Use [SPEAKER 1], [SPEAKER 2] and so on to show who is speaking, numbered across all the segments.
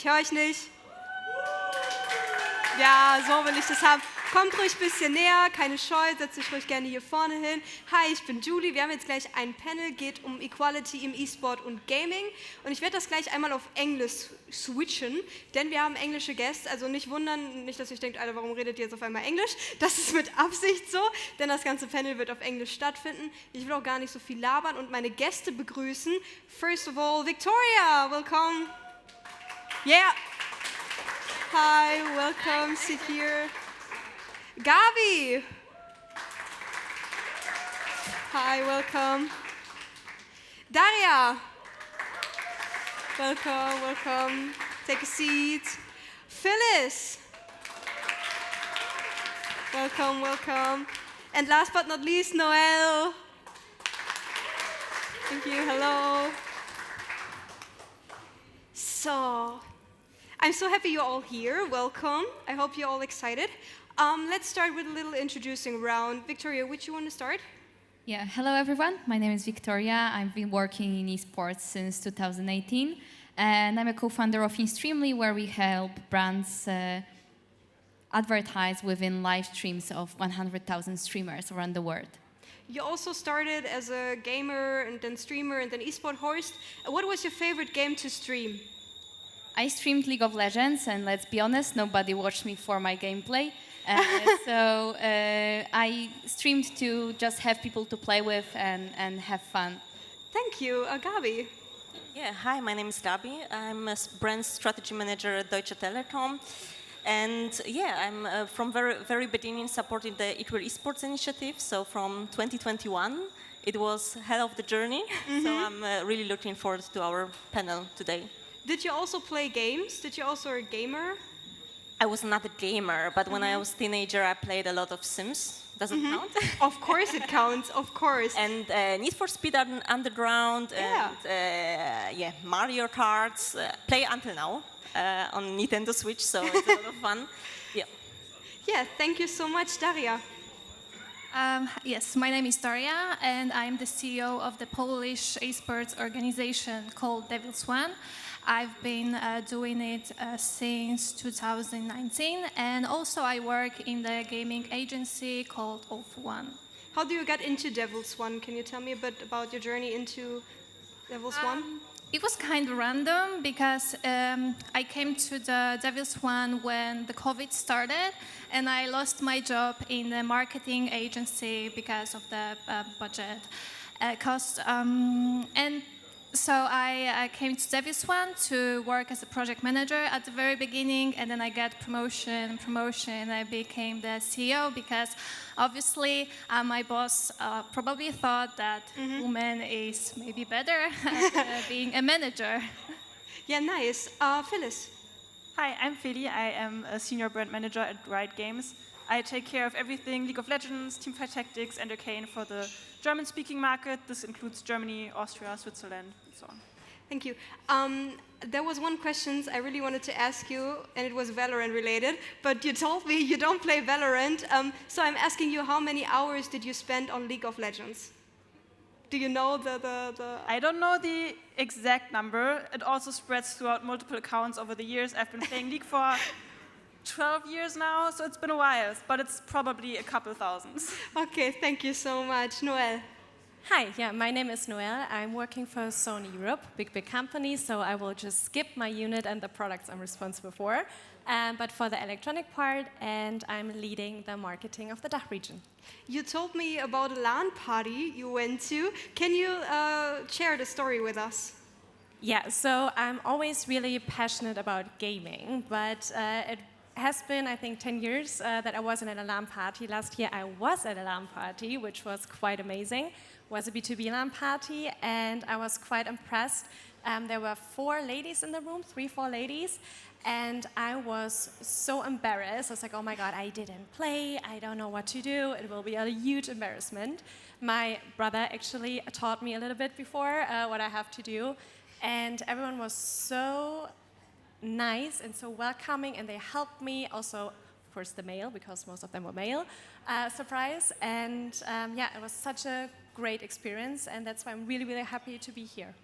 [SPEAKER 1] höre euch nicht. Ja, so will ich das haben. Kommt ruhig ein bisschen näher, keine Scheu, setzt euch ruhig gerne hier vorne hin. Hi, ich bin Julie, wir haben jetzt gleich ein Panel, geht um Equality im E-Sport und Gaming. Und ich werde das gleich einmal auf Englisch switchen, denn wir haben englische Gäste. Also nicht wundern, nicht, dass ihr denkt, Alter, warum redet ihr jetzt auf einmal Englisch? Das ist mit Absicht so, denn das ganze Panel wird auf Englisch stattfinden. Ich will auch gar nicht so viel labern und meine Gäste begrüßen. First of all, Wiktoria, welcome. Yeah. Hi, welcome, sit here. Gabi. Hi, welcome. Daria. Welcome, welcome. Take a seat. Phyllis. Welcome, welcome. And last but not least, Noëlle. Thank you, hello. So, I'm so happy you're all here. Welcome. I hope you're all excited. Let's start with a little introducing round. Victoria, which you want to start?
[SPEAKER 2] Yeah, hello everyone. My name is Victoria. I've been working in esports since 2018, and I'm a co-founder of Instreamly, where we help brands advertise within live streams of 100,000 streamers around the world.
[SPEAKER 1] You also started as a gamer and then streamer and then esport host. What was your favorite game to stream?
[SPEAKER 2] I streamed League of Legends, and let's be honest, nobody watched me for my gameplay. So I streamed to just have people to play with and have fun.
[SPEAKER 1] Thank you. Gabi.
[SPEAKER 3] Yeah, hi, my name is Gabi. I'm a brand strategy manager at Deutsche Telekom. And yeah, I'm from very beginning supporting the Equal Esports initiative. So from 2021, it was hell of the journey. Mm-hmm. So I'm really looking forward to our panel today.
[SPEAKER 1] Did you also play games? Did you also a gamer?
[SPEAKER 3] I was not a gamer, but when I was a teenager, I played a lot of Sims. Does it count?
[SPEAKER 1] Of course it counts, of course.
[SPEAKER 3] And Need for Speed Underground, and Mario Karts. Play until now on Nintendo Switch, so it's a lot of fun. Yeah.
[SPEAKER 1] Yeah, thank you so much, Daria.
[SPEAKER 4] Yes, my name is Daria, and I'm the CEO of the Polish esports organization called Devil's One. I've been doing it since 2019, and also I work in the gaming agency called All for One.
[SPEAKER 1] How do you get into Devil's One? Can you tell me a bit about your journey into Devil's One?
[SPEAKER 4] It was kind of random because I came to the Devil's One when the COVID started, and I lost my job in the marketing agency because of the budget cost. And so I came to Devil's One to work as a project manager at the very beginning, and then I got promotion. I became the CEO because obviously my boss probably thought that woman is maybe better at being a manager.
[SPEAKER 1] Yeah, nice. Phyllis.
[SPEAKER 5] Hi, I'm Philly. I am a senior brand manager at Riot Games. I take care of everything League of Legends, Teamfight Tactics, and Arcane for the German-speaking market. This includes Germany, Austria, Switzerland, and so on.
[SPEAKER 1] Thank you. There was one question I really wanted to ask you, and it was Valorant related, but you told me you don't play Valorant, so I'm asking you, how many hours did you spend on League of Legends? Do you know the...
[SPEAKER 5] I don't know the exact number. It also spreads throughout multiple accounts over the years. I've been playing League for 12 years now, so it's been a while, but it's probably a couple thousands.
[SPEAKER 1] Okay, thank you so much. Noëlle.
[SPEAKER 6] Hi, yeah, my name is Noëlle. I'm working for Sony Europe, big company, so I will just skip my unit and the products I'm responsible for. But for the electronic part, and I'm leading the marketing of the DACH region.
[SPEAKER 1] You told me about a LAN party you went to. Can you share the story with us?
[SPEAKER 6] Yeah, so I'm always really passionate about gaming, but it has been, I think, 10 years that I wasn't at a LAN party. Last year I was at a LAN party, which was quite amazing. It was a B2B LAN party, and I was quite impressed. There were 4 ladies in the room, 4 ladies, and I was so embarrassed. I was like, oh my God, I didn't play, I don't know what to do, it will be a huge embarrassment. My brother actually taught me a little bit before what I have to do, and everyone was so nice and so welcoming, and they helped me. Also, of course, the male, because most of them were male, surprise. And yeah, it was such a great experience, and that's why I'm really happy to be here.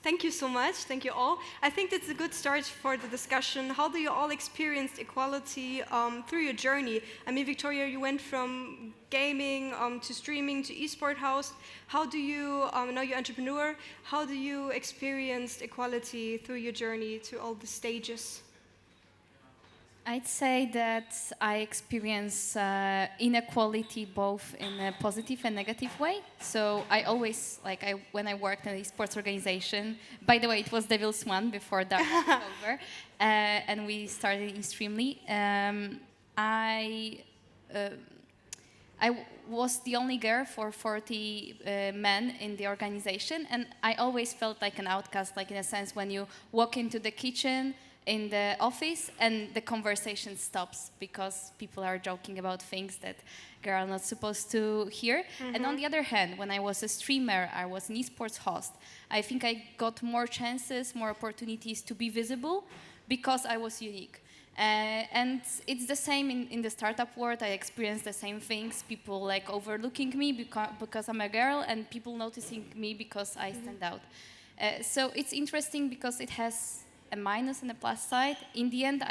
[SPEAKER 1] Thank you so much. Thank you all. I think that's a good start for the discussion. How do you all experience equality through your journey? I mean, Victoria, you went from gaming to streaming to eSport house. How do you, now you're entrepreneur, how do you experience equality through your journey to all the stages?
[SPEAKER 2] I'd say that I experience inequality both in a positive and negative way. So I always, when I worked in the esports organization, by the way, it was Devil's One before that was over, and we started extremely. I was the only girl for 40 men in the organization, and I always felt like an outcast, like in a sense when you walk into the kitchen, in the office and the conversation stops because people are joking about things that girls are not supposed to hear. Mm-hmm. And on the other hand, when I was a streamer, I was an esports host, I think I got more chances, more opportunities to be visible because I was unique. And it's the same in the startup world. I experienced the same things, people like overlooking me because I'm a girl and people noticing me because I stand out. So it's interesting because it has a minus and a plus side. In the end,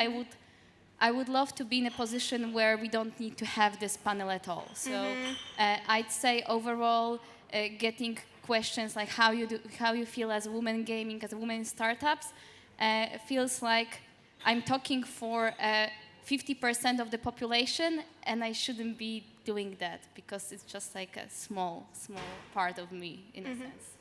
[SPEAKER 2] I would love to be in a position where we don't need to have this panel at all. So I'd say overall, getting questions like how you feel as a woman gaming, as a woman in startups, feels like I'm talking for 50% of the population, and I shouldn't be doing that because it's just like a small part of me in a sense.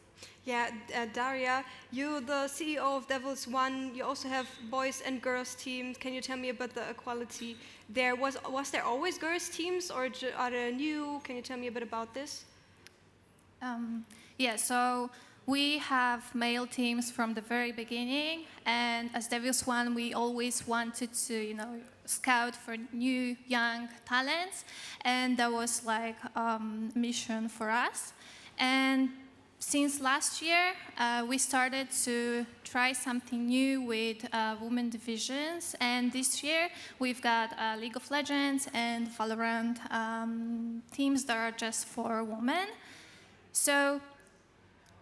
[SPEAKER 1] Yeah, Daria, you're the CEO of Devil's One. You also have boys and girls teams. Can you tell me about the equality there? Was there always girls teams, or are they new? Can you tell me a bit about this?
[SPEAKER 4] Yeah, so we have male teams from the very beginning, and as Devil's One, we always wanted to, scout for new young talents, and that was like mission for us. And since last year, we started to try something new with women divisions, and this year we've got League of Legends and Valorant teams that are just for women. So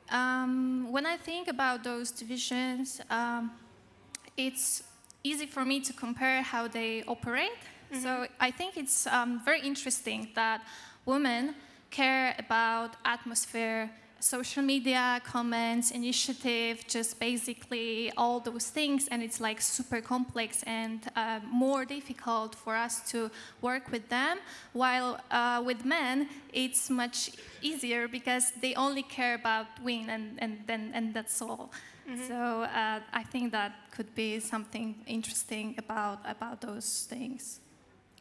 [SPEAKER 4] when I think about those divisions, it's easy for me to compare how they operate. Mm-hmm. So I think it's very interesting that women care about atmosphere, social media, comments, initiative, just basically all those things, and it's like super complex and more difficult for us to work with them, while with men it's much easier because they only care about win and that's all. Mm-hmm. So I think that could be something interesting about those things.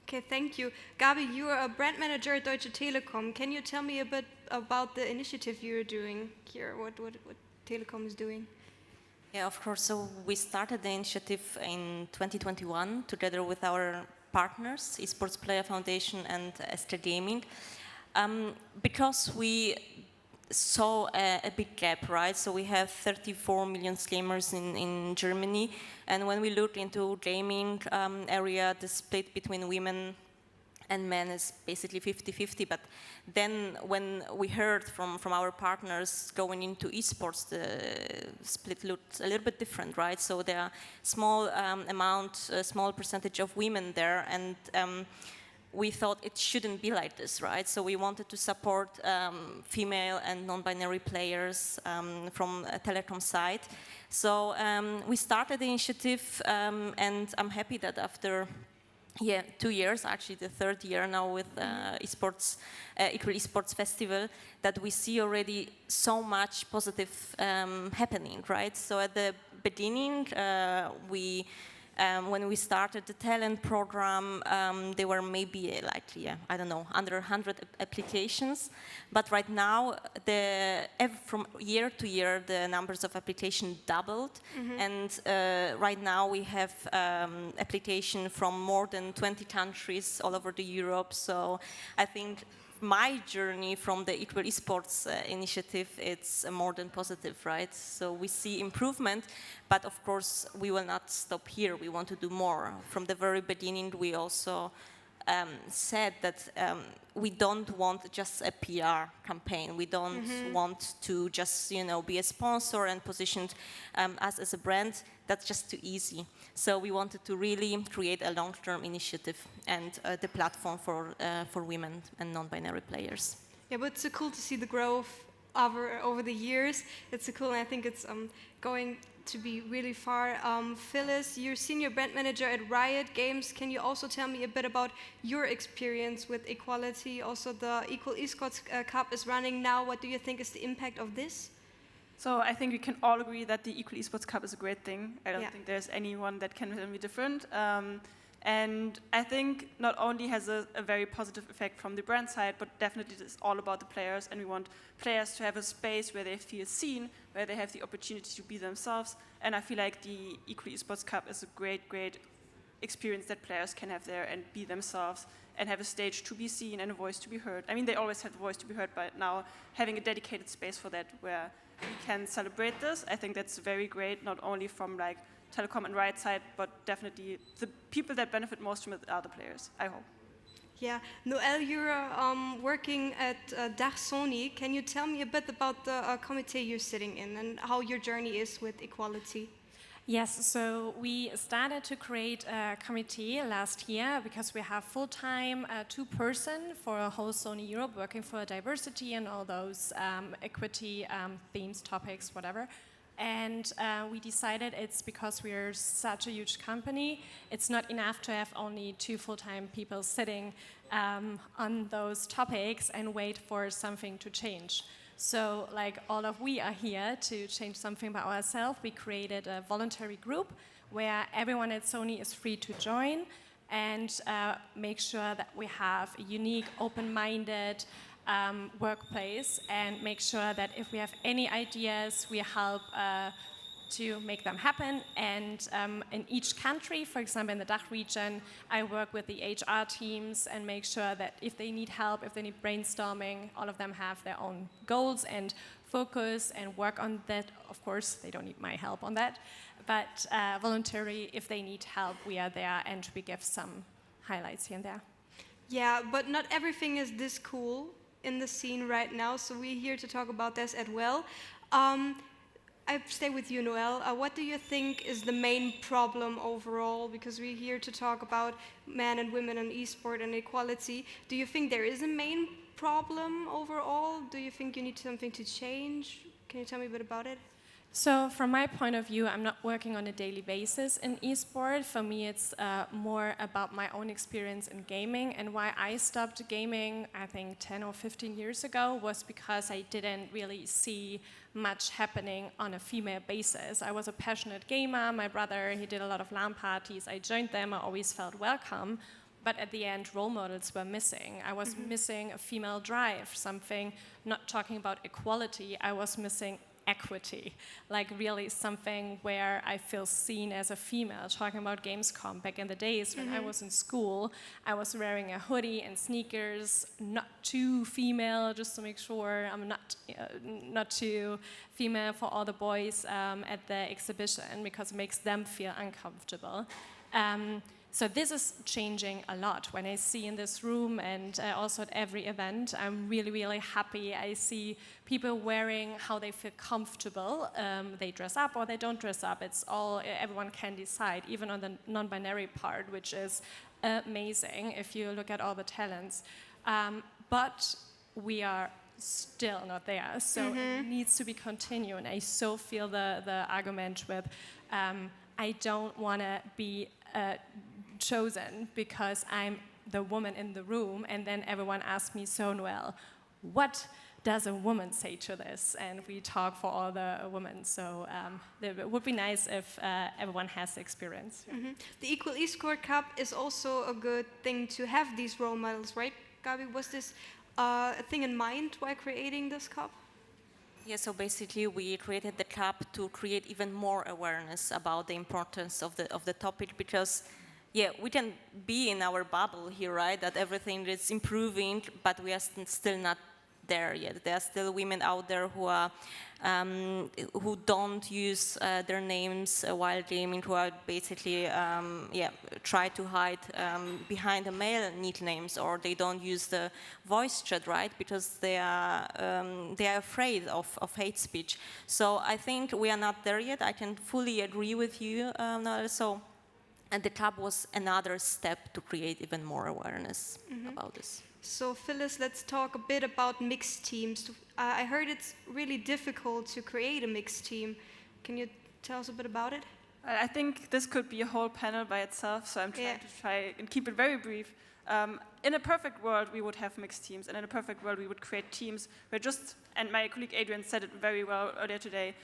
[SPEAKER 1] Okay, thank you. Gabi, you are a brand manager at Deutsche Telekom. Can you tell me a bit about the initiative you're doing here, what Telekom is doing?
[SPEAKER 3] Yeah, of course. So we started the initiative in 2021 together with our partners, Esports Player Foundation and ST Gaming, because we saw a big gap, right? So we have 34 million gamers in Germany, and when we look into gaming area, the split between women and men is basically 50-50, but then when we heard from our partners going into esports, the split looked a little bit different, right? So there are small small percentage of women there, and we thought it shouldn't be like this, right? So we wanted to support female and non-binary players from a Telekom side. So we started the initiative, and I'm happy that after 2 years, actually the third year now with esports, Equal Esports Festival, that we see already so much positive happening, right? So at the beginning, when we started the talent program, there were maybe I don't know, under 100 applications. But right now, from year to year, the numbers of applications doubled. Mm-hmm. And right now we have application from more than 20 countries all over Europe. So I think my journey from the Equal Esports initiative, it's more than positive, right? So we see improvement, but of course we will not stop here. We want to do more. From the very beginning, we also said that we don't want just a PR campaign. We don't want to just, be a sponsor and positioned us as a brand. That's just too easy. So we wanted to really create a long-term initiative and the platform for women and non-binary players.
[SPEAKER 1] Yeah, but it's so cool to see the growth over the years. It's so cool, and I think it's going to be really far. Phyllis, you're senior brand manager at Riot Games. Can you also tell me a bit about your experience with equality? Also, the Equal Esports Cup is running now. What do you think is the impact of this?
[SPEAKER 5] So I think we can all agree that the Equal Esports Cup is a great thing. I don't think there's anyone that can be different. And I think not only has a very positive effect from the brand side, but definitely it's all about the players, and we want players to have a space where they feel seen, where they have the opportunity to be themselves. And I feel like the Equal Esports Cup is a great, great experience that players can have there and be themselves and have a stage to be seen and a voice to be heard. I mean, they always had a voice to be heard, but now having a dedicated space for that where we can celebrate this, I think that's very great, not only from like Telekom and Riot side, but definitely the people that benefit most from it are the players, I hope.
[SPEAKER 1] Yeah, Noëlle, you're working at Sony. Can you tell me a bit about the committee you're sitting in and how your journey is with equality?
[SPEAKER 6] Yes, so we started to create a committee last year because we have full-time two-person for a whole Sony Europe working for diversity and all those equity themes, topics, whatever. And we decided it's because we're such a huge company, it's not enough to have only two full-time people sitting on those topics and wait for something to change. So like we are here to change something by ourselves. We created a voluntary group where everyone at Sony is free to join and make sure that we have a unique, open-minded workplace and make sure that if we have any ideas, we help to make them happen. And in each country, for example, in the DACH region, I work with the HR teams and make sure that if they need help, if they need brainstorming, all of them have their own goals and focus and work on that. Of course, they don't need my help on that, but voluntary, if they need help, we are there and we give some highlights here and there.
[SPEAKER 1] Yeah, but not everything is this cool in the scene right now, so we're here to talk about this as well. I stay with you, Noëlle. What do you think is the main problem overall? Because we're here to talk about men and women and esport and equality. Do you think there is a main problem overall? Do you think you need something to change? Can you tell me a bit about it?
[SPEAKER 6] So from my point of view, I'm not working on a daily basis in esport. For me, it's more about my own experience in gaming. And why I stopped gaming, I think 10 or 15 years ago, was because I didn't really see much happening on a female basis. I was a passionate gamer. My brother, he did a lot of LAN parties. I joined them. I always felt welcome. But at the end, role models were missing. I was missing a female drive, something, not talking about equality, I was missing equity, like really something where I feel seen as a female. Talking about Gamescom, back in the days when I was in school, I was wearing a hoodie and sneakers, not too female, just to make sure I'm not too female for all the boys at the exhibition, because it makes them feel uncomfortable. So this is changing a lot. When I see in this room and also at every event, I'm really, really happy. I see people wearing how they feel comfortable. They dress up or they don't dress up. It's all, everyone can decide, even on the non-binary part, which is amazing if you look at all the talents. But we are still not there. So it needs to be continued. And I so feel the argument with, I don't want to be chosen because I'm the woman in the room, and then everyone asks me, so Noëlle, what does a woman say to this? And we talk for all the women, so it would be nice if everyone has the experience.
[SPEAKER 1] The Equal Esports Cup is also a good thing to have these role models, right, Gabi? Was this a thing in mind while creating this cup?
[SPEAKER 3] Yeah, so basically we created the cup to create even more awareness about the importance of the topic, because we can be in our bubble here, right? That everything is improving, but we are still not there yet. There are still women out there who are who don't use their names while gaming, who are basically try to hide behind the male nicknames, or they don't use the voice chat, right? Because they are afraid of hate speech. So I think we are not there yet. I can fully agree with you. And the club was another step to create even more awareness about this.
[SPEAKER 1] So Phyllis, let's talk a bit about mixed teams. I heard it's really difficult to create a mixed team. Can you tell us a bit about it?
[SPEAKER 5] I think this could be a whole panel by itself, so I'm trying to try and keep it very brief. In a perfect world, we would have mixed teams, and in a perfect world, we would create teams where and my colleague Adrian said it very well earlier today,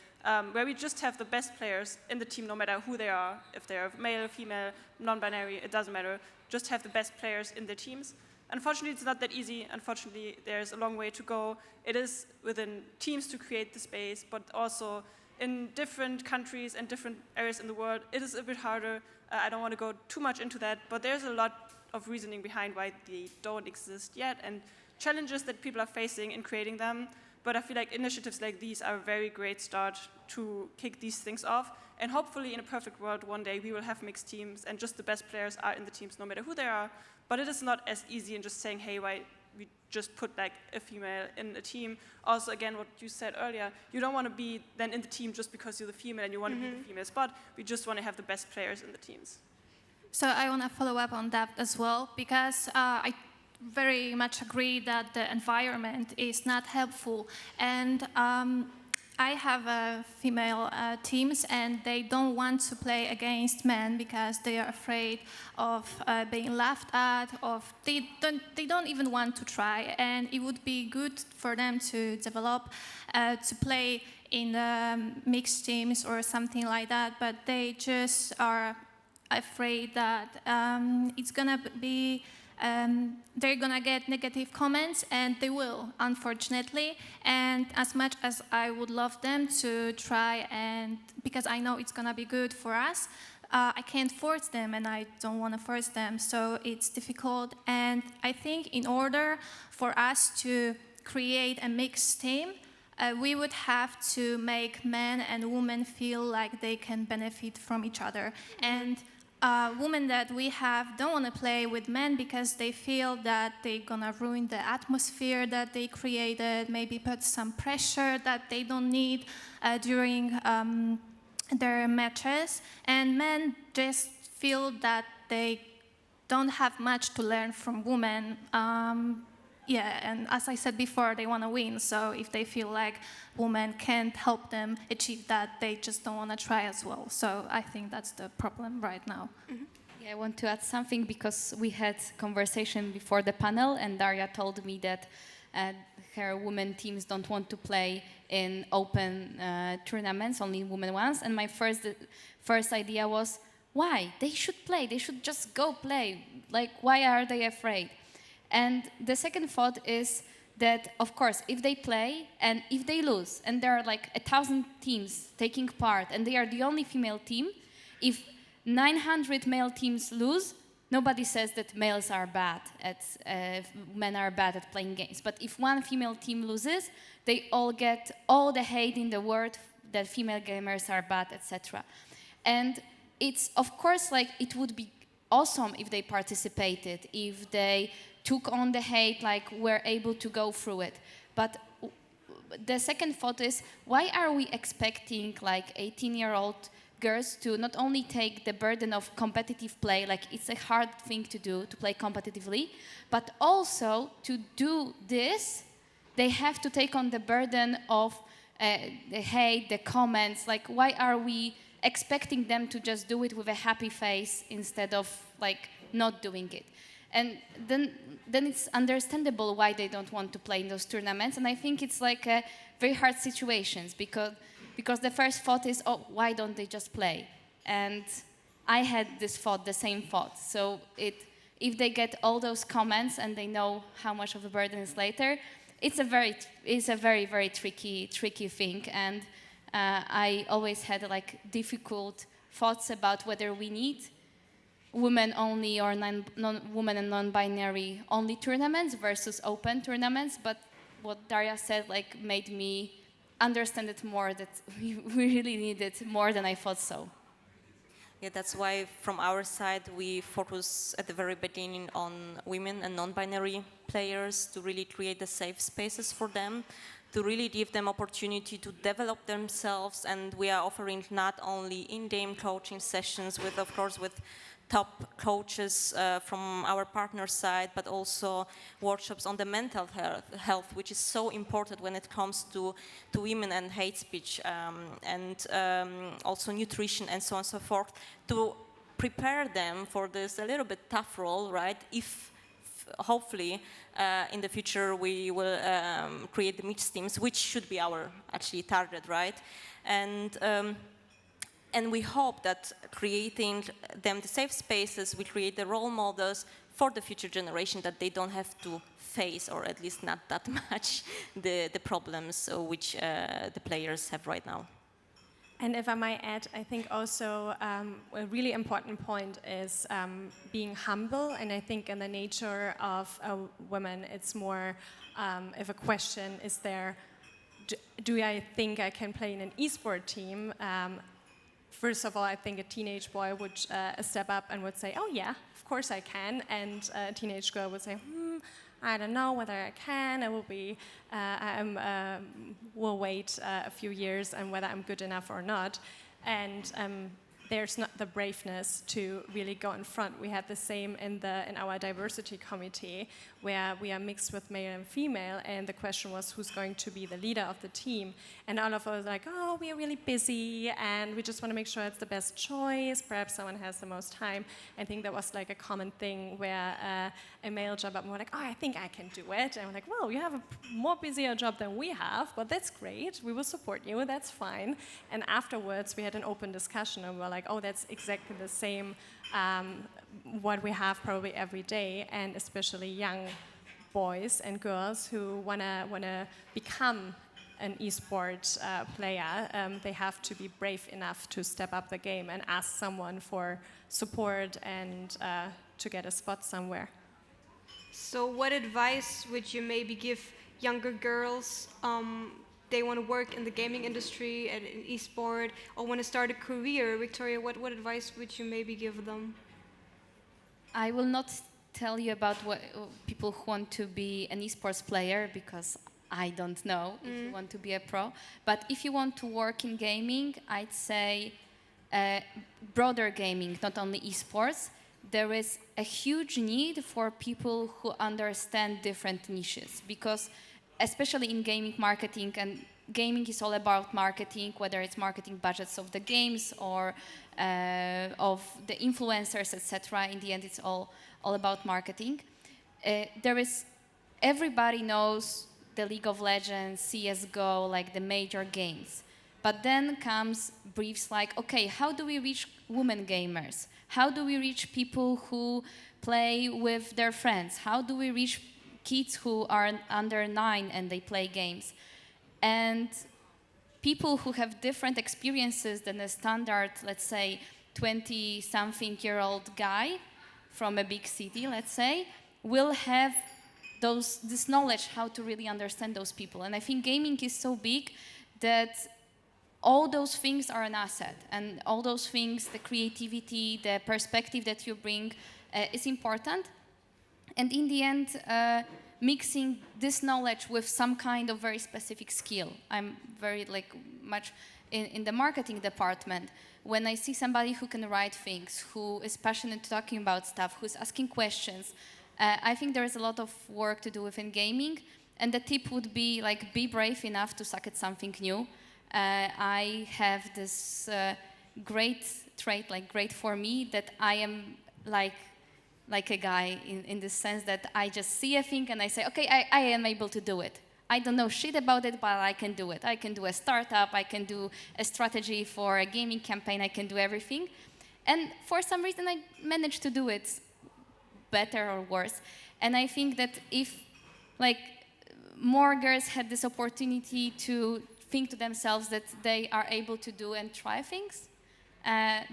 [SPEAKER 5] where we just have the best players in the team, no matter who they are, if they're male, female, non-binary, it doesn't matter, just have the best players in their teams. Unfortunately, it's not that easy. Unfortunately, there's a long way to go. It is within teams to create the space, but also in different countries and different areas in the world, it is a bit harder. I don't want to go too much into that, but there's a lot of reasoning behind why they don't exist yet and challenges that people are facing in creating them. But I feel like initiatives like these are a very great start to kick these things off. And hopefully in a perfect world, one day we will have mixed teams and just the best players are in the teams no matter who they are. But it is not as easy in just saying, hey, why we just put like a female in a team. Also, again, what you said earlier, you don't want to be then in the team just because you're the female and you want to be the female spot. We just want to have the best players in the teams.
[SPEAKER 4] So I want to follow up on that as well, because I very much agree that the environment is not helpful. And I have female teams, and they don't want to play against men because they are afraid of being laughed at. They don't even want to try, and it would be good for them to develop to play in mixed teams or something like that. But they just are afraid that it's gonna be. They're gonna get negative comments, and they will, unfortunately. And as much as I would love them to try, and because I know it's gonna be good for us, I can't force them, and I don't want to force them. So it's difficult. And I think in order for us to create a mixed team, we would have to make men and women feel like they can benefit from each other. And women that we have don't want to play with men because they feel that they're gonna ruin the atmosphere that they created, maybe put some pressure that they don't need during their matches. And men just feel that they don't have much to learn from women. And as I said before, they want to win. So if they feel like women can't help them achieve that, they just don't want to try as well. So I think that's the problem right now.
[SPEAKER 2] Yeah, I want to add something because we had conversation before the panel, and Daria told me that her women teams don't want to play in open tournaments, only women ones. And my first idea was, why? They should play. They should just go play. Like, why are they afraid? And the second thought is that, of course, if they play and if they lose, and there are like 1,000 teams taking part, and they are the only female team, if 900 male teams lose, nobody says that males are bad at, men are bad at playing games. But if one female team loses, they all get all the hate in the world that female gamers are bad, etc. And it's, of course, like it would be awesome if they participated, if they took on the hate, like were able to go through it. But the second thought is, why are we expecting like 18-year-old girls to not only take the burden of competitive play, like it's a hard thing to do, to play competitively, but also to do this, they have to take on the burden of the hate, the comments, like why are we expecting them to just do it with a happy face instead of like not doing it? And then it's understandable why they don't want to play in those tournaments. And I think it's like a very hard situations because the first thought is, oh, why don't they just play? And I had this thought, the same thought. So if they get all those comments and they know how much of a burden is later, it's a very, very tricky thing. And I always had like difficult thoughts about whether we need women only or women and non-binary only tournaments versus open tournaments, but what Daria said like made me understand it more, that we really need it more than I thought so.
[SPEAKER 3] Yeah, that's why from our side we focus at the very beginning on women and non-binary players to really create the safe spaces for them, to really give them opportunity to develop themselves, and we are offering not only in-game coaching sessions with, of course, with top coaches from our partner side, but also workshops on the mental health, which is so important when it comes to women and hate speech, and also nutrition and so on and so forth, to prepare them for this a little bit tough role, right? If hopefully in the future we will create the mixed teams, which should be our actually target, right? And we hope that creating them the safe spaces will create the role models for the future generation, that they don't have to face, or at least not that much, the problems which the players have right now.
[SPEAKER 6] And if I might add, I think also a really important point is being humble. And I think in the nature of a woman, it's more if a question is there, do I think I can play in an esport team? First of all, I think a teenage boy would step up and would say, oh yeah, of course I can. And a teenage girl would say, I don't know whether I can. I will be, will wait a few years and whether I'm good enough or not. And there's not the braveness to really go in front. We had the same in our diversity committee, where we are mixed with male and female, and the question was who's going to be the leader of the team. And all of us were like, oh, we are really busy, and we just want to make sure it's the best choice. Perhaps someone has the most time. I think that was like a common thing where a male jumped up and were like, oh, I think I can do it. And I'm like, well, you have a more busier job than we have, but that's great. We will support you. That's fine. And afterwards, we had an open discussion, and we were like, oh, that's exactly the same what we have probably every day, and especially young boys and girls who wanna become an esports player. They have to be brave enough to step up the game and ask someone for support and to get a spot somewhere.
[SPEAKER 1] So what advice would you maybe give younger girls? They want to work in the gaming industry and in esport, or want to start a career. Wiktoria, what advice would you maybe give them?
[SPEAKER 2] I will not tell you about what people who want to be an esports player, because I don't know if you want to be a pro. But if you want to work in gaming, I'd say broader gaming, not only esports. There is a huge need for people who understand different niches, because especially in gaming marketing, and gaming is all about marketing, whether it's marketing budgets of the games or of the influencers, etc. In the end, it's all about marketing. Everybody knows the League of Legends, CSGO, like the major games. But then comes briefs like, okay, how do we reach women gamers? How do we reach people who play with their friends? How do we reach kids who are under 9 and they play games? And people who have different experiences than a standard, let's say, 20-something-year-old guy from a big city, let's say, will have this knowledge how to really understand those people. And I think gaming is so big that all those things are an asset. And all those things, the creativity, the perspective that you bring is important. And in the end, mixing this knowledge with some kind of very specific skill. I'm very much in the marketing department. When I see somebody who can write things, who is passionate talking about stuff, who's asking questions, I think there is a lot of work to do within gaming. And the tip would be be brave enough to suck at something new. I have this great trait, great for me, that I am like a guy in the sense that I just see a thing and I say, okay, I am able to do it. I don't know shit about it, but I can do it. I can do a startup, I can do a strategy for a gaming campaign, I can do everything. And for some reason I managed to do it better or worse. And I think that if more girls had this opportunity to think to themselves that they are able to do and try things,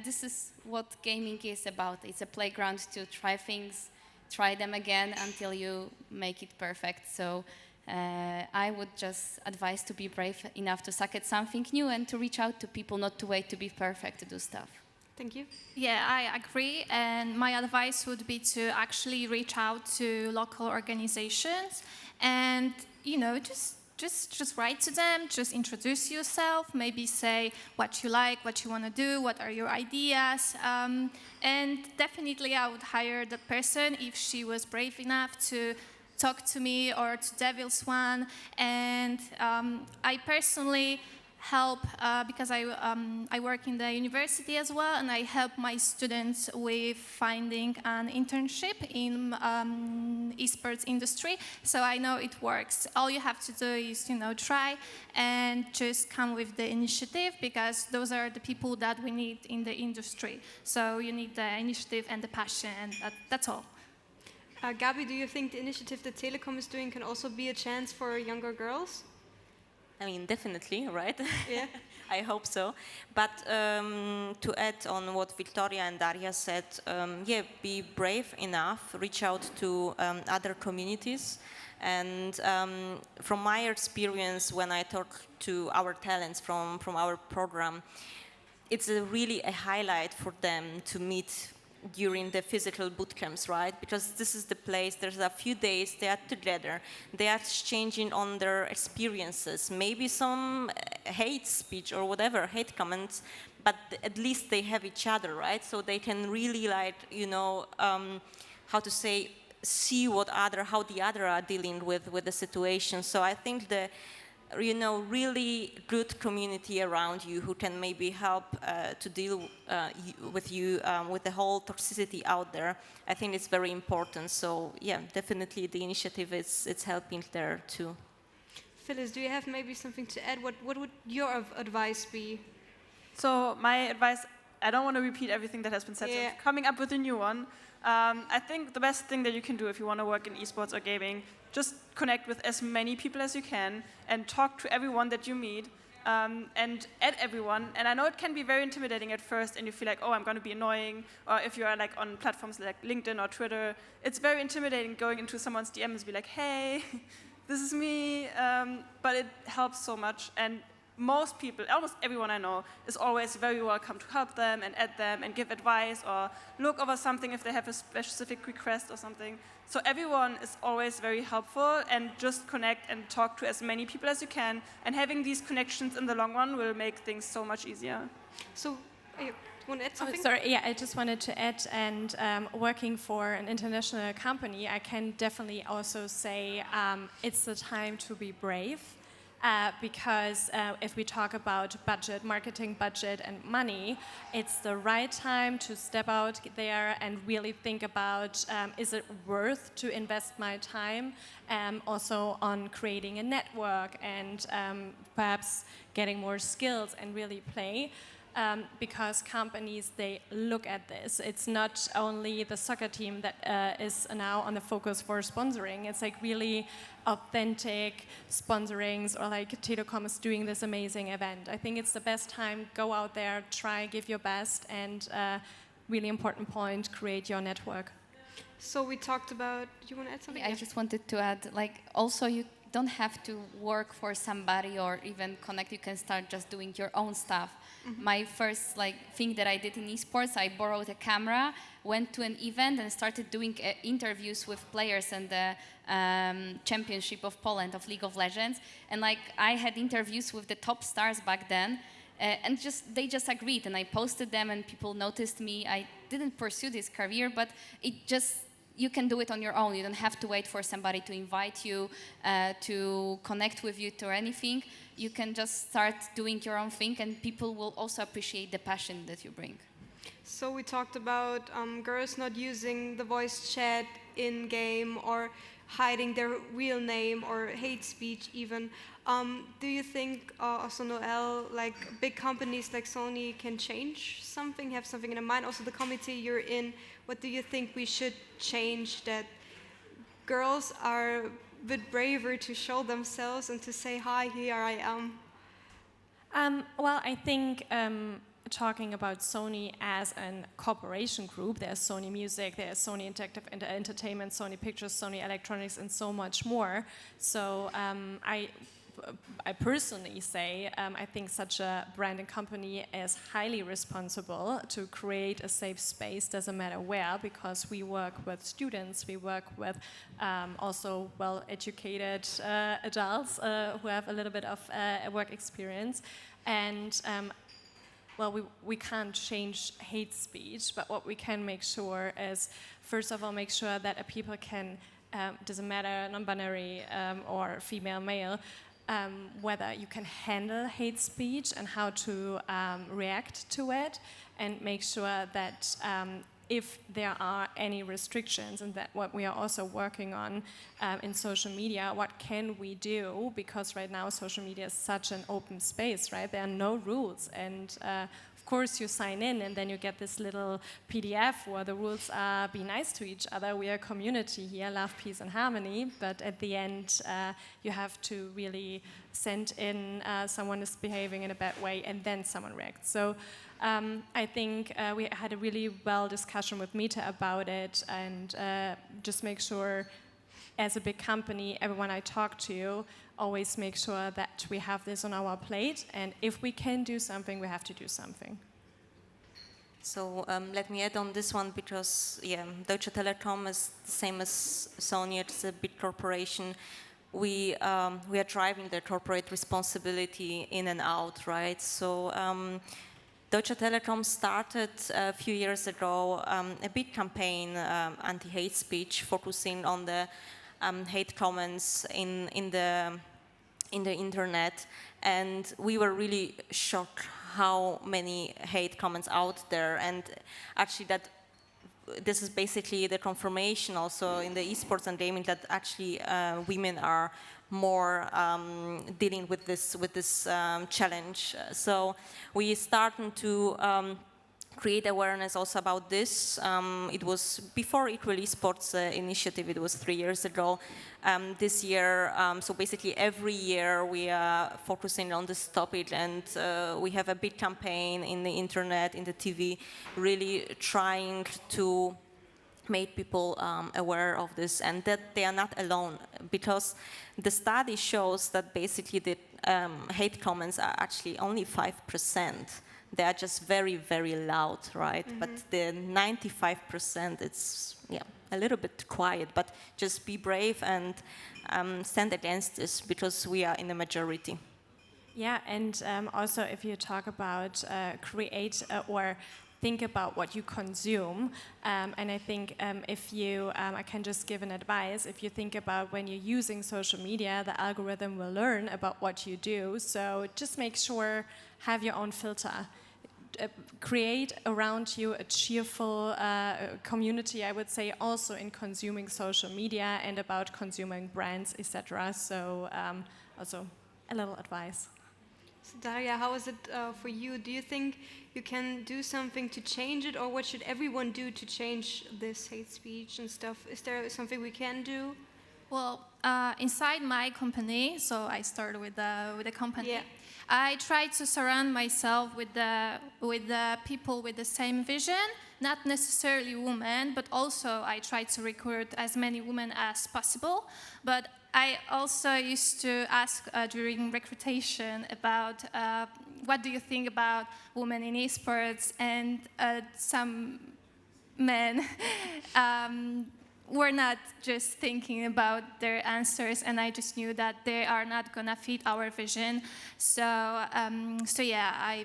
[SPEAKER 2] this is what gaming is about. It's a playground to try things, try them again until you make it perfect. So I would just advise to be brave enough to suck at something new and to reach out to people, not to wait to be perfect to do stuff.
[SPEAKER 1] Thank you.
[SPEAKER 4] Yeah, I agree. And my advice would be to actually reach out to local organizations and, you know, just write to them, just introduce yourself, maybe say what you like, what you want to do, what are your ideas. And definitely I would hire that person if she was brave enough to talk to me or to Devil's One. And I personally help, because I work in the university as well, and I help my students with finding an internship in esports industry. So I know it works. All you have to do is, you know, try and just come with the initiative, because those are the people that we need in the industry. So you need the initiative and the passion, and that's all.
[SPEAKER 1] Gabi, do you think the initiative that Telekom is doing can also be a chance for younger girls?
[SPEAKER 3] I mean, definitely, right?
[SPEAKER 1] Yeah.
[SPEAKER 3] I hope so. But to add on what Wiktoria and Daria said, yeah, be brave enough, reach out to other communities. And from my experience, when I talk to our talents from our program, it's really a highlight for them to meet during the physical boot camps, right? Because this is the place, there's a few days, they are together, they are exchanging on their experiences, maybe some hate speech or whatever, hate comments, but at least they have each other, right? So they can really, like, you know, how to say, see how the other are dealing with the situation. So I think the, you know, really good community around you who can maybe help to deal with you with the whole toxicity out there. I think it's very important. So yeah, definitely the initiative it's helping there too.
[SPEAKER 1] Phyllis, do you have maybe something to add? What would your advice be?
[SPEAKER 5] So my advice, I don't want to repeat everything that has been said,
[SPEAKER 1] Yeah.
[SPEAKER 5] so coming up with a new one. I think the best thing that you can do if you want to work in esports or gaming, just connect with as many people as you can and talk to everyone that you meet, and add everyone. And I know it can be very intimidating at first and you feel like, oh, I'm going to be annoying. Or if you are like on platforms like LinkedIn or Twitter, it's very intimidating going into someone's DMs and be like, hey, this is me. But it helps so much. And most people, almost everyone I know, is always very welcome to help them and add them and give advice or look over something if they have a specific request or something. So everyone is always very helpful, and just connect and talk to as many people as you can, and having these connections in the long run will make things so much easier.
[SPEAKER 1] So, you want to add something?
[SPEAKER 6] Sorry, yeah, I just wanted to add, and working for an international company, I can definitely also say it's the time to be brave. Because if we talk about budget, marketing budget and money, it's the right time to step out there and really think about, is it worth to invest my time also on creating a network and perhaps getting more skills and really play. Because companies, they look at this. It's not only the soccer team that is now on the focus for sponsoring. It's like really authentic sponsorings, or like Telekom is doing this amazing event. I think it's the best time. Go out there, try, give your best, and really important point, create your network.
[SPEAKER 1] So we talked about, do you want to add something?
[SPEAKER 2] I just wanted to add, like, also you don't have to work for somebody or even connect. You can start just doing your own stuff. Mm-hmm. My first thing that I did in esports, I borrowed a camera, went to an event and started doing interviews with players in the championship of Poland of League of Legends. And I had interviews with the top stars back then. And they just agreed, and I posted them, and people noticed me. I didn't pursue this career, but you can do it on your own. You don't have to wait for somebody to invite you, to connect with you, to anything. You can just start doing your own thing, and people will also appreciate the passion that you bring.
[SPEAKER 1] So we talked about girls not using the voice chat in-game or hiding their real name or hate speech even. Do you think, also Noëlle, like big companies like Sony can change something, have something in mind? Also the committee you're in, what do you think we should change that girls are a bit braver to show themselves and to say, hi, here I am?
[SPEAKER 6] Well, I think talking about Sony as a corporation group. There's Sony Music, there's Sony Interactive Entertainment, Sony Pictures, Sony Electronics, and so much more. So I personally say I think such a brand and company is highly responsible to create a safe space, doesn't matter where, because we work with students, we work with also well-educated adults who have a little bit of work experience. And well, we can't change hate speech, but what we can make sure is, first of all, make sure that people can, doesn't matter non-binary or female, male, whether you can handle hate speech and how to react to it, and make sure that if there are any restrictions, and that what we are also working on in social media, what can we do? Because right now social media is such an open space, right? There are no rules, and of course you sign in and then you get this little PDF where the rules are be nice to each other. We are a community here, love, peace and harmony, but at the end you have to really send in someone is behaving in a bad way and then someone reacts. So I think we had a really well discussion with Mita about it, and just make sure as a big company, everyone I talk to always make sure that we have this on our plate, and if we can do something, we have to do something.
[SPEAKER 3] So let me add on this one, because Deutsche Telekom is the same as Sony. It's a big corporation. We are driving the corporate responsibility in and out, right? So Deutsche Telekom started a few years ago a big campaign, anti-hate speech, focusing on the hate comments in the internet, and we were really shocked how many hate comments out there. And actually, that this is basically the confirmation also in the esports and gaming that actually women are more dealing with this challenge. So we started to create awareness also about this. It was before Equal Esports initiative, it was 3 years ago. This year, so basically every year we are focusing on this topic, and we have a big campaign in the internet, in the TV, really trying to make people aware of this, and that they are not alone, because the study shows that basically the hate comments are actually only 5%. They are just very, very loud, right? Mm-hmm. But the 95%, it's a little bit quiet, but just be brave and stand against this, because we are in the majority.
[SPEAKER 6] Yeah, and also if you talk about create or think about what you consume, and I think if you, I can just give an advice, if you think about when you're using social media, the algorithm will learn about what you do, so just make sure, have your own filter. Create around you a cheerful community, I would say, also in consuming social media and about consuming brands, etc. So also a little advice.
[SPEAKER 1] So Daria, how is it for you? Do you think you can do something to change it, or what should everyone do to change this hate speech and stuff? Is there something we can do?
[SPEAKER 4] Well, inside my company, so I started with the company.
[SPEAKER 1] Yeah.
[SPEAKER 4] I try to surround myself with the people with the same vision, not necessarily women, but also I try to recruit as many women as possible. But I also used to ask during recruitation about what do you think about women in esports, and some men were not just thinking about their answers, and I just knew that they are not gonna fit our vision. So yeah,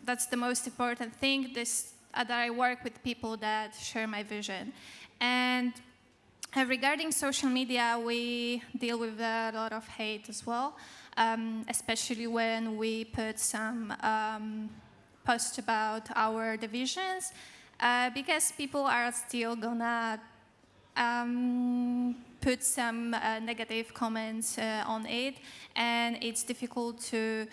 [SPEAKER 4] that's the most important thing. That I work with people that share my vision. And regarding social media, we deal with a lot of hate as well, especially when we put some posts about our divisions, because people are still gonna put some negative comments on it, and it's difficult to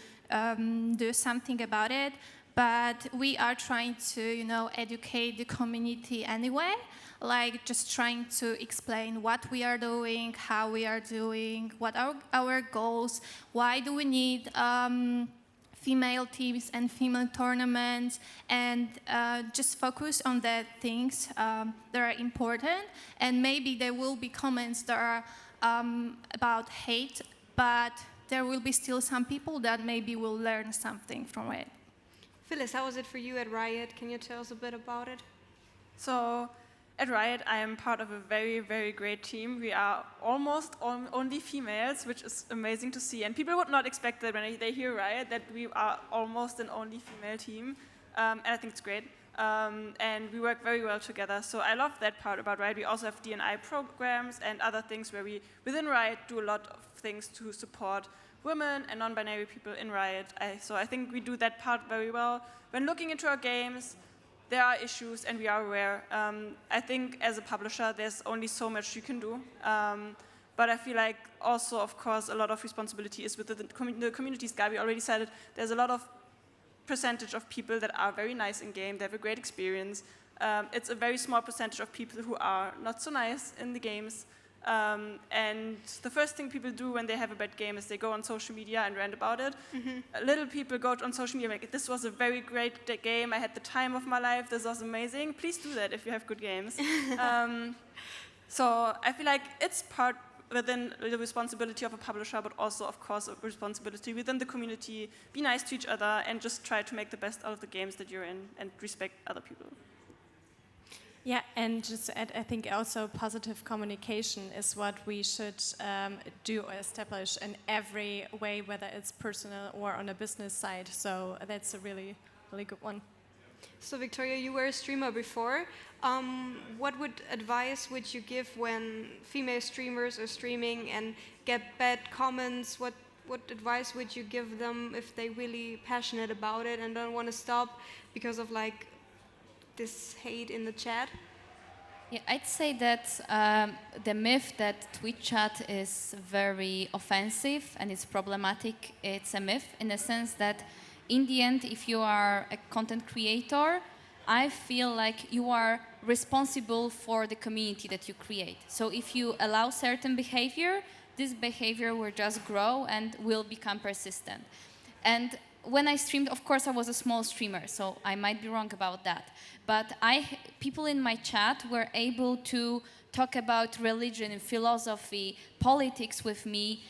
[SPEAKER 4] do something about it. But we are trying to, educate the community anyway, like just trying to explain what we are doing, how we are doing, what are our goals, why do we need female teams and female tournaments, and just focus on the things that are important. And maybe there will be comments that are about hate, but there will be still some people that maybe will learn something from it.
[SPEAKER 1] Phyllis, how was it for you at Riot? Can you tell us a bit about it?
[SPEAKER 5] So at Riot, I am part of a very, very great team. We are almost only females, which is amazing to see. And people would not expect that when they hear Riot, that we are almost an only female team. And I think it's great. And we work very well together. So I love that part about Riot. We also have D&I programs and other things where we, within Riot, do a lot of things to support women and non-binary people in Riot. So I think we do that part very well. When looking into our games, there are issues and we are aware. I think as a publisher, there's only so much you can do. But I feel like also, of course, a lot of responsibility is with the communities. Gabi already said it. There's a lot of percentage of people that are very nice in game. They have a great experience. It's a very small percentage of people who are not so nice in the games. And the first thing people do when they have a bad game is they go on social media and rant about it. Little people go on social media like, this was a very great game, I had the time of my life, this was amazing. Please do that if you have good games. So I feel like it's part within the responsibility of a publisher, but also, of course, a responsibility within the community. Be nice to each other and just try to make the best out of the games that you're in and respect other people.
[SPEAKER 6] Yeah, and just I think also positive communication is what we should do or establish in every way, whether it's personal or on a business side. So that's a really, really good one.
[SPEAKER 1] So Wiktoria, you were a streamer before. What advice would you give when female streamers are streaming and get bad comments? What advice would you give them if they're really passionate about it and don't want to stop because of like this hate in the chat?
[SPEAKER 2] Yeah, I'd say that the myth that Twitch chat is very offensive and it's problematic, it's a myth in the sense that in the end, if you are a content creator, I feel like you are responsible for the community that you create. So if you allow certain behavior, this behavior will just grow and will become persistent. And when I streamed, of course, I was a small streamer, so I might be wrong about that. But people in my chat were able to talk about religion and philosophy, politics with me,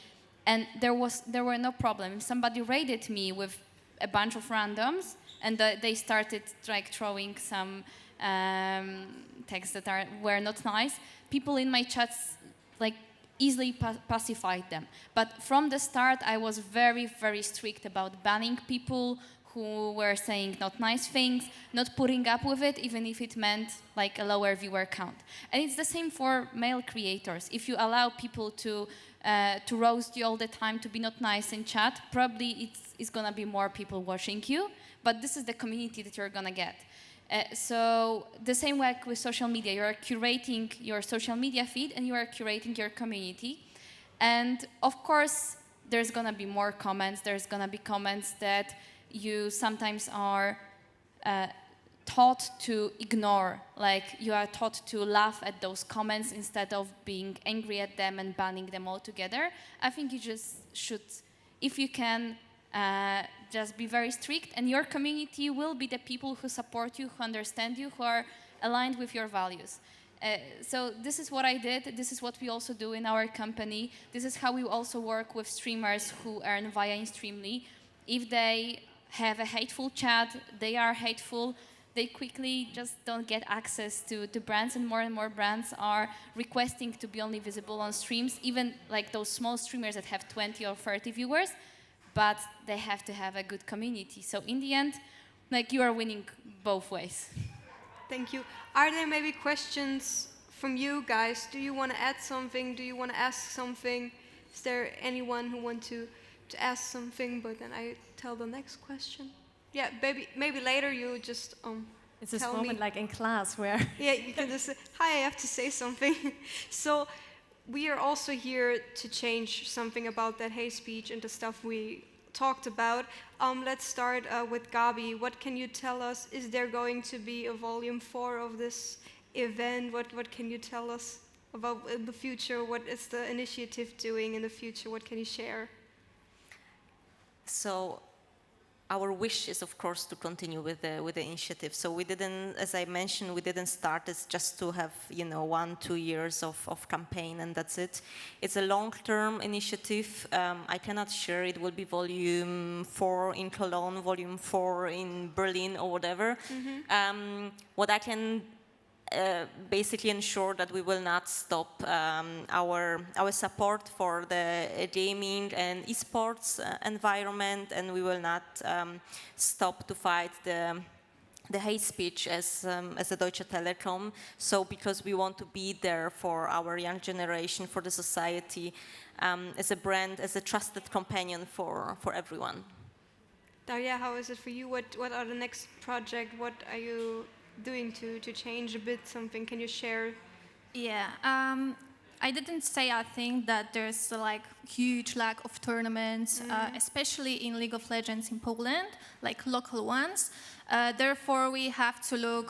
[SPEAKER 2] and there were no problems. Somebody raided me with a bunch of randoms, and they started like throwing some texts that were not nice. People in my chats like easily pacified them. But from the start, I was very, very strict about banning people who were saying not nice things, not putting up with it, even if it meant like a lower viewer count. And it's the same for male creators. If you allow people to roast you all the time, to be not nice in chat, probably it's gonna be more people watching you, but this is the community that you're gonna get. So the same way with social media, you are curating your social media feed and you are curating your community. And of course, there's gonna be more comments. There's gonna be comments that you sometimes are taught to ignore. Like you are taught to laugh at those comments instead of being angry at them and banning them altogether. I think you just should, if you can, just be very strict, and your community will be the people who support you, who understand you, who are aligned with your values. So this is what I did. This is what we also do in our company. This is how we also work with streamers who earn via InStreamly. If they have a hateful chat, they are hateful, they quickly just don't get access to brands, and more brands are requesting to be only visible on streams, even like those small streamers that have 20 or 30 viewers, but they have to have a good community. So in the end, like you are winning both ways.
[SPEAKER 1] Thank you. Are there maybe questions from you guys? Do you want to add something? Do you want to ask something? Is there anyone who wants to ask something, but then I tell the next question? Yeah, maybe later you just
[SPEAKER 6] it's this
[SPEAKER 1] tell
[SPEAKER 6] moment
[SPEAKER 1] me.
[SPEAKER 6] like in class where
[SPEAKER 1] Yeah, you can just say, hi, I have to say something. So we are also here to change something about that hate speech and the stuff we talked about. Let's start with Gabi. What can you tell us? Is there going to be a volume 4 of this event? What can you tell us about the future? What is the initiative doing in the future? What can you share?
[SPEAKER 3] So our wish is, of course, to continue with the initiative. So we didn't, as I mentioned, we didn't start this just to have 1-2 years of campaign and that's it. It's a long-term initiative. I cannot share it will be volume 4 in Cologne, volume 4 in Berlin or whatever. What I can basically ensure that we will not stop our support for the gaming and esports environment, and we will not stop to fight the hate speech as the Deutsche Telekom. So because we want to be there for our young generation, for the society, as a brand, as a trusted companion for everyone.
[SPEAKER 1] Daria, how is it for you? What are the next project? What are you doing to change a bit something? Can you share?
[SPEAKER 4] Yeah, I didn't say I think that there's like huge lack of tournaments, especially in League of Legends in Poland, like local ones. Therefore, we have to look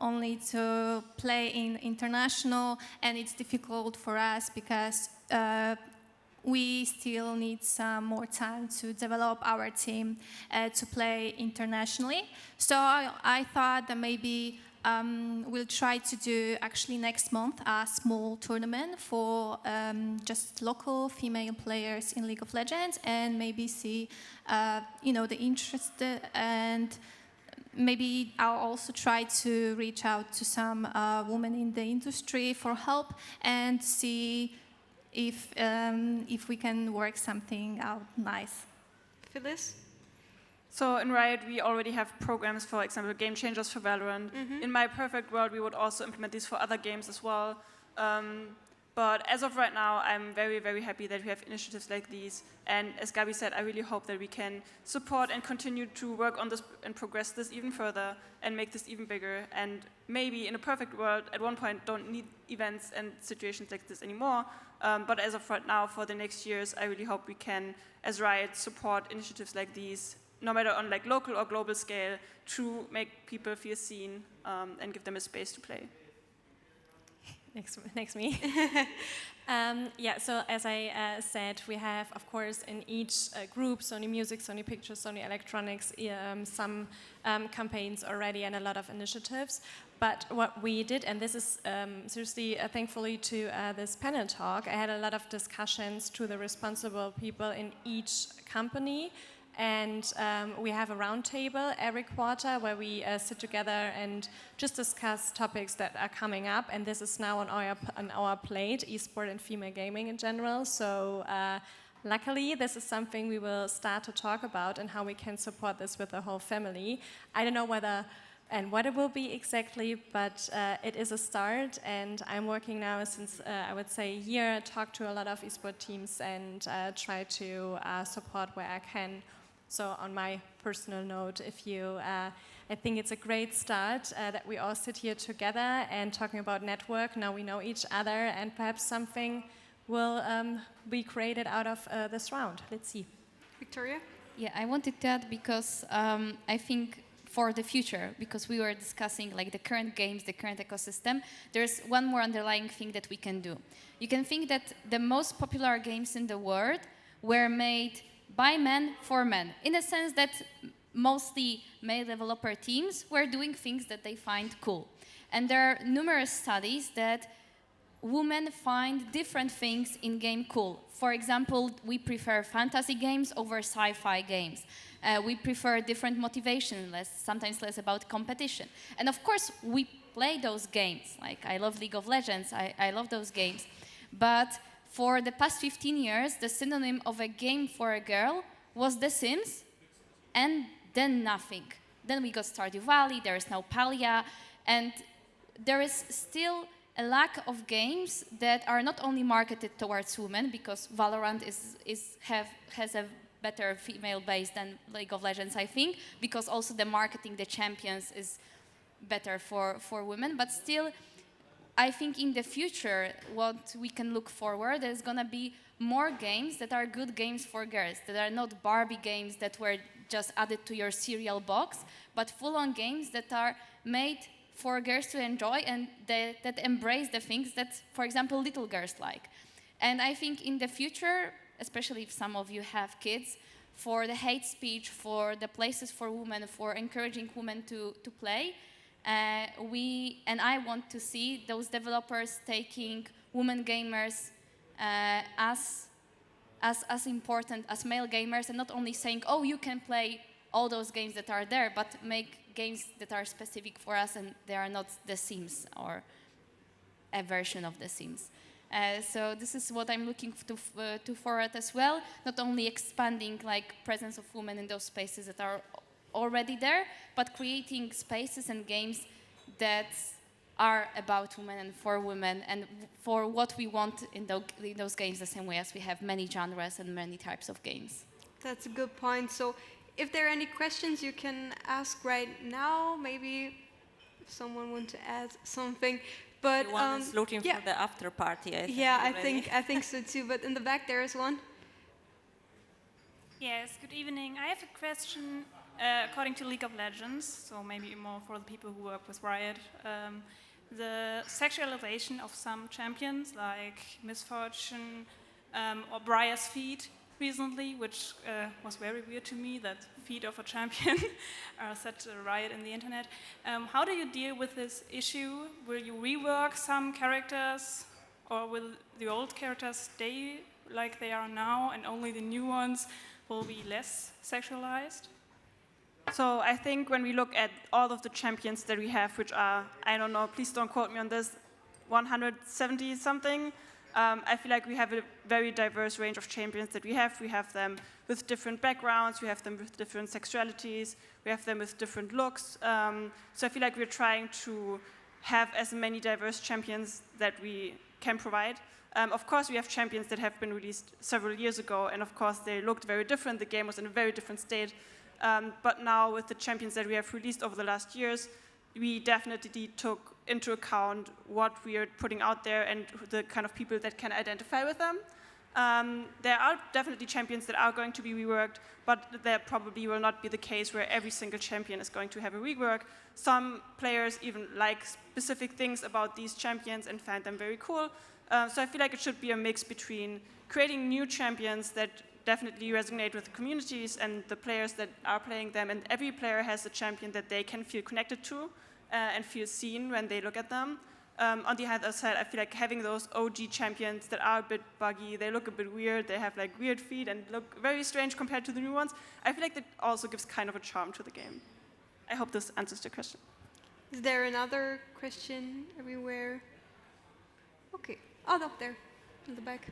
[SPEAKER 4] only to play in international, and it's difficult for us because we still need some more time to develop our team to play internationally. So I thought that maybe we'll try to do actually next month a small tournament for just local female players in League of Legends, and maybe see the interest, and maybe I'll also try to reach out to some women in the industry for help and see if we can work something out nice.
[SPEAKER 1] Phyllis?
[SPEAKER 5] So in Riot, we already have programs, for example, game changers for Valorant. In my perfect world, we would also implement these for other games as well. But as of right now, I'm very, very happy that we have initiatives like these. And as Gabi said, I really hope that we can support and continue to work on this and progress this even further and make this even bigger. And maybe in a perfect world, at one point, don't need events and situations like this anymore. But as of right now, for the next years, I really hope we can, as Riot, support initiatives like these, no matter on like local or global scale, to make people feel seen and give them a space to play.
[SPEAKER 6] Next me. Yeah, so as I said, we have, of course, in each group, Sony Music, Sony Pictures, Sony Electronics, some campaigns already and a lot of initiatives. But what we did, and this is seriously thankfully to this panel talk, I had a lot of discussions to the responsible people in each company. And we have a roundtable every quarter where we sit together and just discuss topics that are coming up. And this is now on our plate, esport and female gaming in general. So luckily, this is something we will start to talk about and how we can support this with the whole family. I don't know whether and what it will be exactly, but it is a start. And I'm working now since, I would say, a year, talk to a lot of esport teams and try to support where I can. So on my personal note, I think it's a great start that we all sit here together and talking about network. Now we know each other, and perhaps something will be created out of this round. Let's see.
[SPEAKER 1] Wiktoria?
[SPEAKER 2] Yeah, I wanted that because I think for the future, because we were discussing like the current games, the current ecosystem, there's one more underlying thing that we can do. You can think that the most popular games in the world were made by men for men, in a sense that mostly male developer teams were doing things that they find cool. And there are numerous studies that women find different things in game cool. For example, we prefer fantasy games over sci-fi games. We prefer different motivation, sometimes less about competition. And of course, we play those games. Like, I love League of Legends, I love those games. But for the past 15 years, the synonym of a game for a girl was The Sims, and then nothing. Then we got Stardew Valley, there is now Palia, and there is still a lack of games that are not only marketed towards women, because Valorant has a better female base than League of Legends, I think, because also the marketing, the champions is better for women, but still, I think in the future, what we can look forward is going to be more games that are good games for girls, that are not Barbie games that were just added to your cereal box, but full-on games that are made for girls to enjoy and that embrace the things that, for example, little girls like. And I think in the future, especially if some of you have kids, for the hate speech, for the places for women, for encouraging women to play. I want to see those developers taking women gamers as important as male gamers, and not only saying, oh, you can play all those games that are there, but make games that are specific for us and they are not The Sims or a version of The Sims. So this is what I'm looking to forward as well, not only expanding like presence of women in those spaces that are already there, but creating spaces and games that are about women and for women and for what we want in those games, the same way as we have many genres and many types of games.
[SPEAKER 1] That's a good point. So if there are any questions you can ask right now, maybe if someone wants to add something. But
[SPEAKER 3] Everyone is looking for the after party, I think.
[SPEAKER 1] Yeah, I think so too. But in the back there is one.
[SPEAKER 7] Yes, good evening. I have a question according to League of Legends, so maybe more for the people who work with Riot. The sexualization of some champions like Misfortune or Briar's feet recently, which was very weird to me, that feet of a champion are such a riot in the internet. How do you deal with this issue? Will you rework some characters, or will the old characters stay like they are now and only the new ones will be less sexualized?
[SPEAKER 5] So I think when we look at all of the champions that we have, which are, I don't know, please don't quote me on this, 170 something, I feel like we have a very diverse range of champions that we have. We have them with different backgrounds, we have them with different sexualities, we have them with different looks. So I feel like we're trying to have as many diverse champions that we can provide. Of course, we have champions that have been released several years ago, and of course they looked very different. The game was in a very different state. But now with the champions that we have released over the last years, we definitely took into account what we are putting out there and the kind of people that can identify with them. There are definitely champions that are going to be reworked, but there probably will not be the case where every single champion is going to have a rework. Some players even like specific things about these champions and find them very cool. So I feel like it should be a mix between creating new champions that definitely resonate with the communities and the players that are playing them, and every player has a champion that they can feel connected to and feel seen when they look at them. On the other side, I feel like having those OG champions that are a bit buggy, they look a bit weird, they have like weird feet and look very strange compared to the new ones, I feel like that also gives kind of a charm to the game. I hope this answers your question.
[SPEAKER 1] Is there another question everywhere? Okay. Oh, up there, in the back.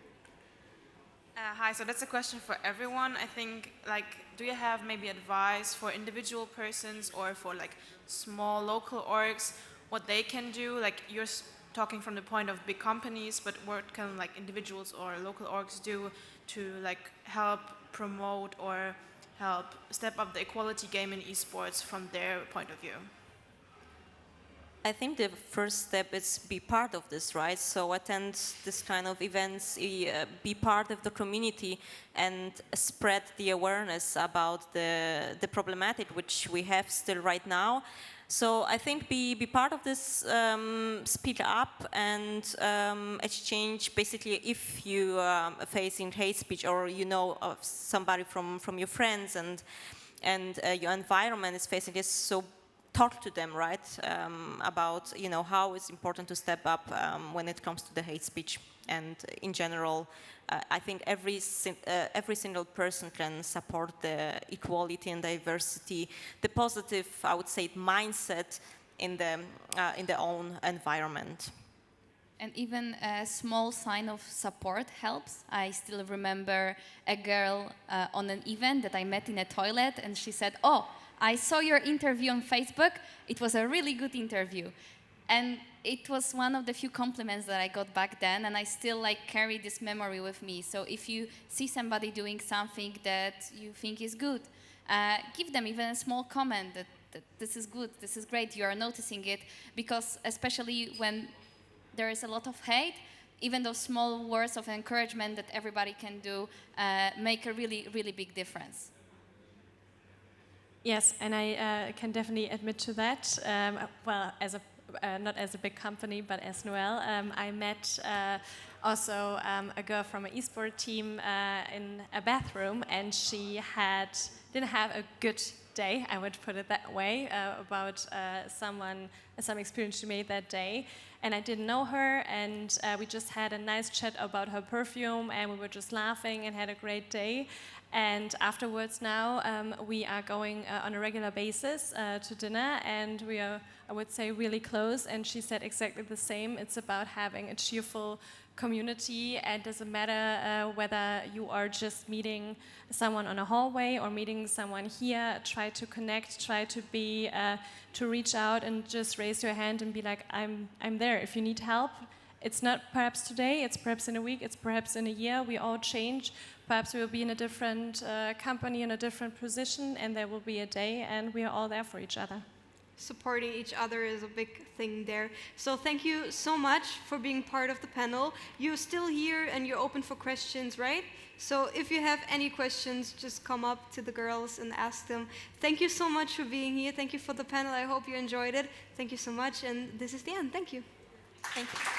[SPEAKER 8] Hi, so that's a question for everyone. I think, like, do you have maybe advice for individual persons or for like small local orgs, what they can do? Like, you're talking from the point of big companies, but what can like individuals or local orgs do to like help promote or help step up the equality game in esports from their point of view?
[SPEAKER 3] I think the first step is be part of this, right? So attend this kind of events, be part of the community and spread the awareness about the problematic which we have still right now. So I think be part of this, speak up and exchange, basically if you are facing hate speech or you know of somebody from your friends and your environment is facing this, so talk to them, right, about how it's important to step up when it comes to the hate speech. And in general, I think every single person can support the equality and diversity, the positive, I would say, mindset in the own environment.
[SPEAKER 2] And even a small sign of support helps. I still remember a girl on an event that I met in a toilet, and she said, "Oh, I saw your interview on Facebook. It was a really good interview." And it was one of the few compliments that I got back then, and I still carry this memory with me. So if you see somebody doing something that you think is good, give them even a small comment that this is good, this is great, you are noticing it, because especially when there is a lot of hate, even those small words of encouragement that everybody can do make a really, really big difference.
[SPEAKER 6] Yes, and I can definitely admit to that. Well, as a not as a big company, but as Noëlle. I met also a girl from an eSport team in a bathroom, and she didn't have a good day, I would put it that way, about some experience she made that day. And I didn't know her, and we just had a nice chat about her perfume, and we were just laughing and had a great day. And afterwards now, we are going on a regular basis to dinner, and we are, I would say, really close. And she said exactly the same. It's about having a cheerful community, and it doesn't matter whether you are just meeting someone on a hallway or meeting someone here. Try to connect, try to be, to reach out and just raise your hand and be like, I'm there if you need help. It's not perhaps today, it's perhaps in a week, it's perhaps in a year. We all change. Perhaps we will be in a different company, in a different position, and there will be a day, and we are all there for each other.
[SPEAKER 1] Supporting each other is a big thing there. So thank you so much for being part of the panel. You're still here and you're open for questions, right? So if you have any questions, just come up to the girls and ask them. Thank you so much for being here. Thank you for the panel. I hope you enjoyed it. Thank you so much. And this is the end. Thank you.
[SPEAKER 3] Thank you.